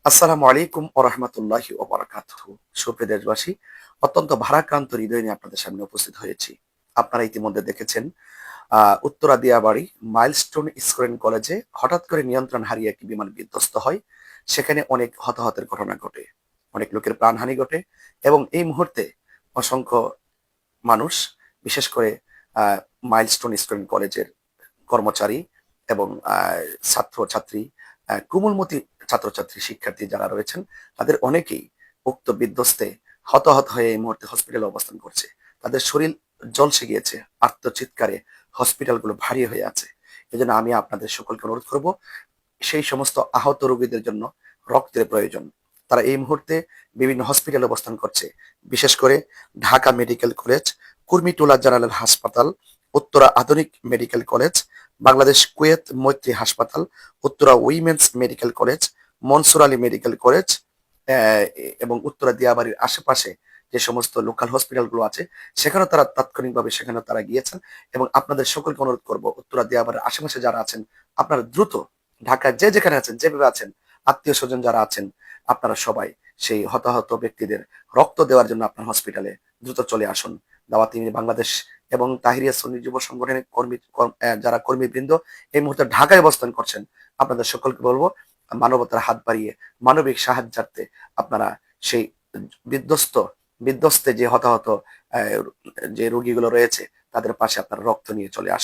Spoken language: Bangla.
আসসালামু আলাইকুম ওয়া রাহমাতুল্লাহি ওয়া বারাকাতুহু। সুপ্রিয় দেশবাসী, অত্যন্ত ভারাক্রান্ত হৃদয় নিয়ে আপনাদের সামনে উপস্থিত হয়েছি। আপনারা ইতিমধ্যে দেখেছেন উত্তরা দিয়াবাড়ি মাইলস্টোন স্কুল কলেজে হঠাৎ করে নিয়ন্ত্রণ হারিয়ে একটি বিমান বিধ্বস্ত হয়। সেখানে অনেক হতাহতের ঘটনা ঘটে, অনেক লোকের প্রাণহানি ঘটে এবং এই মুহূর্তে অসংখ্য মানুষ, বিশেষ করে আ মাইলস্টোন স্কুল কলেজের কর্মচারী এবং ছাত্র-ছাত্রী, কোমলমতি ছাত্রছাত্রী, শিক্ষার্থী যারা রয়েছেন, তাদের অনেকেই উক্ত বিধ্বস্তে হতাহত হয়ে এই মুহূর্তে হসপিটালে অবস্থান করছে। তাদের শরীর ঝলসে গিয়েছে। আর্তচিৎকারে হসপিটালগুলো ভারী হয়ে আছে। এজন্য আমি আপনাদের সকলকে অনুরোধ করব, সেই সমস্ত আহত রোগীদের জন্য রক্তের প্রয়োজন। তারা এই মুহূর্তে বিভিন্ন হসপিটালে অবস্থান করছে। বিশেষ করে Dhaka medical college, Kurmitola general হাসপাতাল, উত্তরা আধুনিক মেডিকেল কলেজ, বাংলাদেশ কুয়েত মৈত্রী হাসপাতাল, Uttara women's medical college, Mansur Ali medical college এবং উত্তরা দিয়াবাড়ির আশেপাশে যে সমস্ত লোকাল হসপিটালগুলো আছে, সেখানেও তারা তাৎক্ষণিকভাবে সেখানেও তারা গিয়েছেন। এবং আপনাদের সকলকে অনুরোধ করব, উত্তরা দিয়াবাড়ির আশেপাশে যারা আছেন, আপনারা দ্রুত ঢাকায় যে যেখানে আছেন, যেভাবে আছেন, আত্মীয় স্বজন যারা আছেন, আপনারা সবাই সেই হতাহত ব্যক্তিদের রক্ত দেওয়ার জন্য আপনার হসপিটালে দ্রুত চলে আসুন। দাওয়াত বাংলাদেশ এবং তাহিরিয়া সুন্নি যুব সংগঠনের যারা কর্মীবৃন্দ এই মুহূর্তে ঢাকায় অবস্থান করছেন, আপনাদের সকলকে বলবো, মানবতার হাত বাড়িয়ে মানবিক সাহায্যার্থে আপনারা সেই বিধ্বস্ত বিধ্বস্তে যে হতাহত আহ, যে রোগীগুলো রয়েছে, তাদের পাশে আপনারা রক্ত নিয়ে চলে আসুন।